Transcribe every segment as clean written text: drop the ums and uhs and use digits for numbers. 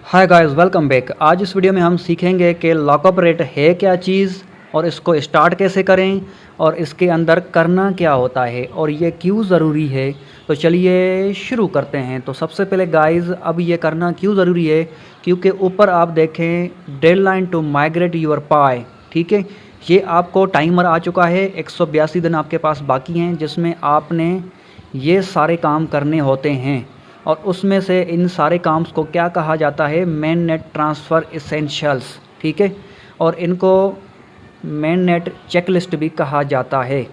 Hi guys, welcome back. आज इस video में हम सीखेंगे कि लॉकअप रेट है क्या चीज़ और इसको स्टार्ट कैसे करें और इसके अंदर करना क्या होता है और ये क्यों ज़रूरी है। तो चलिए शुरू करते हैं। तो सबसे पहले गाइस, अब ये करना क्यों ज़रूरी है, क्योंकि ऊपर आप देखें deadline to migrate your Pi, ठीक है। ये आपको टाइमर आ चुका है, 182 दिन आपके पास बाकी हैं जिसमें आपने ये सारे काम करने होते हैं। और उसमें से इन सारे काम्स को क्या कहा जाता है, मेन नेट ट्रांसफ़र इसेंशियल्स, ठीक है। और इनको मेन नेट चेकलिस्ट भी कहा जाता है।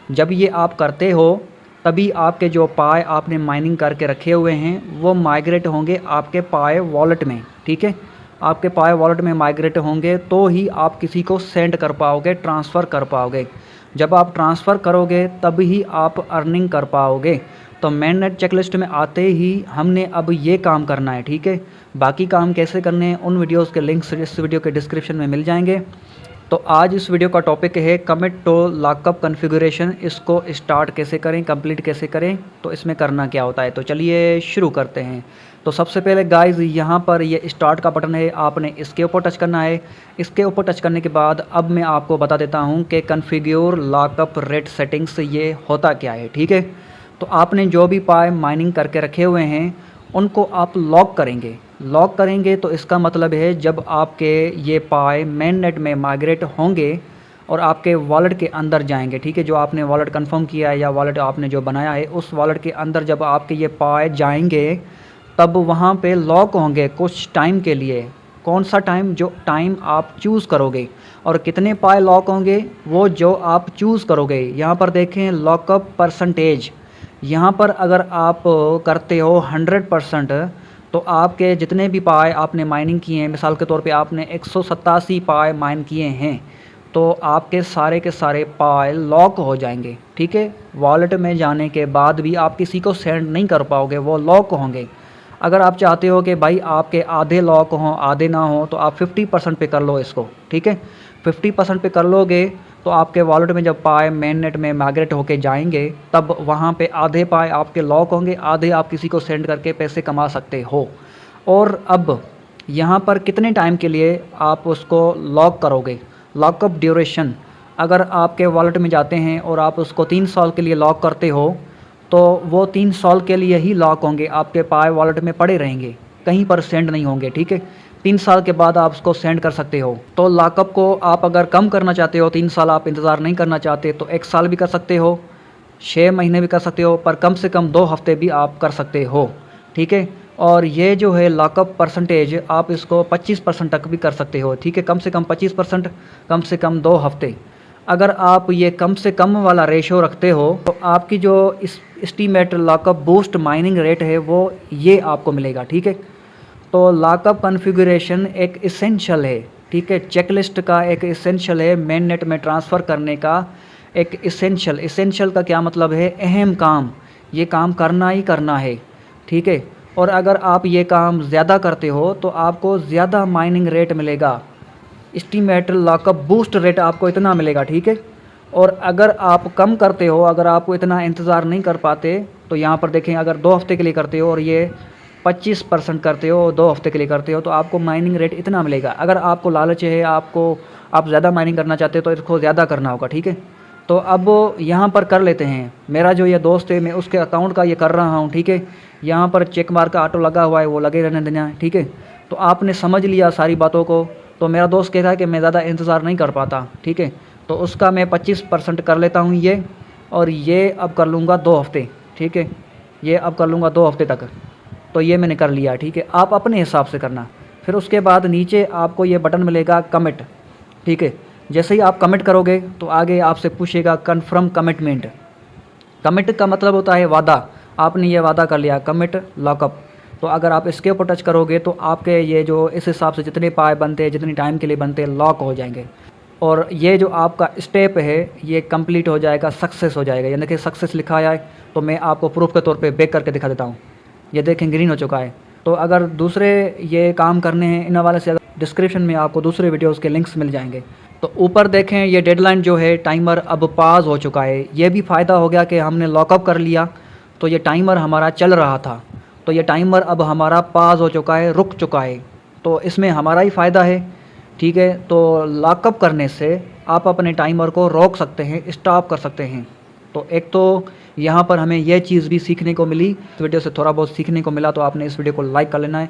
जब ये आप करते हो तभी आपके जो पाए आपने माइनिंग करके रखे हुए हैं वो माइग्रेट होंगे आपके पाए वॉलेट में, ठीक है। आपके पाए वॉलेट में माइग्रेट होंगे तो ही आप किसी को सेंड कर पाओगे, ट्रांसफ़र कर पाओगे। जब आप ट्रांसफ़र करोगे तब ही आप अर्निंग कर पाओगे। तो मेन नेट चेकलिस्ट में आते ही हमने अब ये काम करना है, ठीक है। बाकी काम कैसे करने हैं उन वीडियोस के लिंक्स इस वीडियो के डिस्क्रिप्शन में मिल जाएंगे। तो आज इस वीडियो का टॉपिक है कमिट टू लॉकअप कॉन्फ़िगरेशन। इसको स्टार्ट कैसे करें, कंप्लीट कैसे करें, तो इसमें करना क्या होता है। तो चलिए शुरू करते हैं। तो सबसे पहले गाइस, यहाँ पर ये स्टार्ट का बटन है, आपने इसके ऊपर टच करना है। इसके ऊपर टच करने के बाद अब मैं आपको बता देता हूँ कि कॉन्फ़िगर लॉकअप रेट सेटिंग्स ये होता क्या है, ठीक है। तो आपने जो भी पाए माइनिंग करके रखे हुए हैं उनको आप लॉक करेंगे तो इसका मतलब है जब आपके ये पाए मेन नेट में माइग्रेट होंगे और आपके वॉलेट के अंदर जाएंगे, ठीक है। जो आपने वॉलेट कंफर्म किया है या वॉलेट आपने जो बनाया है उस वॉलेट के अंदर जब आपके ये पाए जाएंगे तब वहाँ पे लॉक होंगे कुछ टाइम के लिए। कौन सा टाइम, जो टाइम आप चूज़ करोगे। और कितने पाए लॉक होंगे वो जो आप चूज़ करोगे। यहाँ पर देखें लॉकअप परसेंटेज, यहाँ पर अगर आप करते हो 100% तो आपके जितने भी पाए आपने माइनिंग किए हैं, मिसाल के तौर पे आपने 187 पाए माइन किए हैं तो आपके सारे के सारे पाए लॉक हो जाएंगे, ठीक है। वॉलेट में जाने के बाद भी आप किसी को सेंड नहीं कर पाओगे, वो लॉक होंगे। अगर आप चाहते हो कि भाई आपके आधे लॉक हों आधे ना हो तो आप 50% पे कर लो इसको, ठीक है। 50% पे कर लोगे तो आपके वॉलेट में जब पाए मेन नेट में माइग्रेट होके जाएंगे तब वहाँ पे आधे पाए आपके लॉक होंगे, आधे आप किसी को सेंड करके पैसे कमा सकते हो। और अब यहाँ पर कितने टाइम के लिए आप उसको लॉक करोगे, लॉकअप ड्यूरेशन। अगर आपके वॉलेट में जाते हैं और आप उसको 3 साल के लिए लॉक करते हो तो वो 3 साल के लिए ही लॉक होंगे, आपके पाए वॉलेट में पड़े रहेंगे, कहीं पर सेंड नहीं होंगे, ठीक है। 3 साल के बाद आप उसको सेंड कर सकते हो। तो लॉकअप को आप अगर कम करना चाहते हो, 3 साल आप इंतज़ार नहीं करना चाहते तो 1 साल भी कर सकते हो, 6 महीने भी कर सकते हो, पर कम से कम 2 हफ्ते भी आप कर सकते हो, ठीक है। और ये जो है लॉकअप परसेंटेज आप इसको 25% तक भी कर सकते हो, ठीक है। कम से कम 25%, कम से कम 2 हफ्ते। अगर आप ये कम से कम वाला रेशो रखते हो तो आपकी जो estimate lockup boost mining rate है वो ये आपको मिलेगा, ठीक है। तो लॉकअप कॉन्फ़िगरेशन एक इसेंशियल है, ठीक है। चेकलिस्ट का एक इसेंशियल है, मेन नेट में ट्रांसफ़र करने का एक इसेंशियल का क्या मतलब है, अहम काम। ये काम करना ही करना है, ठीक है। और अगर आप ये काम ज़्यादा करते हो तो आपको ज़्यादा माइनिंग रेट मिलेगा, एस्टीमेट लॉकअप बूस्ट रेट आपको इतना मिलेगा, ठीक है। और अगर आप कम करते हो, अगर आप इतना इंतज़ार नहीं कर पाते तो यहाँ पर देखें, अगर 2 हफ्ते के लिए करते हो और ये 25% करते हो, 2 हफ्ते के लिए करते हो तो आपको माइनिंग रेट इतना मिलेगा। अगर आपको लालच है, आप ज़्यादा माइनिंग करना चाहते हो तो इसको ज़्यादा करना होगा, ठीक है। तो अब यहाँ पर कर लेते हैं। मेरा जो ये दोस्त है मैं उसके अकाउंट का ये कर रहा हूँ, ठीक है। यहाँ पर चेक मार्क का ऑटो लगा हुआ है, वो लगे रहने देना है, ठीक है। तो आपने समझ लिया सारी बातों को। तो मेरा दोस्त कहता है कि मैं ज़्यादा इंतज़ार नहीं कर पाता, ठीक है। तो उसका मैं 25% कर लेता हूँ ये, और ये अब कर लूँगा 2 हफ्ते, ठीक है। ये अब कर लूँगा 2 हफ्ते तक। तो ये मैंने कर लिया, ठीक है। आप अपने हिसाब से करना। फिर उसके बाद नीचे आपको ये बटन मिलेगा कमिट, ठीक है। जैसे ही आप कमिट करोगे तो आगे आपसे पूछेगा कन्फर्म कमिटमेंट। कमिट का मतलब होता है वादा, आपने ये वादा कर लिया, कमिट लॉकअप। तो अगर आप इसके ऊपर टच करोगे तो आपके ये जो इस हिसाब से जितने पाए बनते हैं, जितनी टाइम के लिए बनते हैं, लॉक हो जाएंगे। और ये जो आपका स्टेप है ये कंप्लीट हो जाएगा, सक्सेस हो जाएगा। यानी कि सक्सेस लिखा है तो मैं आपको प्रूफ के तौर पे बैक करके दिखा देता हूँ। ये देखें ग्रीन हो चुका है। तो अगर दूसरे ये काम करने हैं इन हवाले से, डिस्क्रिप्शन में आपको दूसरे वीडियोज़ के लिंक्स मिल जाएंगे। तो ऊपर देखें ये डेडलाइन जो है टाइमर अब पास हो चुका है। ये भी फ़ायदा हो गया कि हमने लॉकअप कर लिया तो ये टाइमर हमारा चल रहा था, तो ये टाइमर अब हमारा पास हो चुका है, रुक चुका है, तो इसमें हमारा ही फ़ायदा है। ठीक है, तो लॉकअप करने से आप अपने टाइमर को रोक सकते हैं, स्टॉप कर सकते हैं। तो एक तो यहाँ पर हमें यह चीज़ भी सीखने को मिली, इस वीडियो से थोड़ा बहुत सीखने को मिला, तो आपने इस वीडियो को लाइक कर लेना है।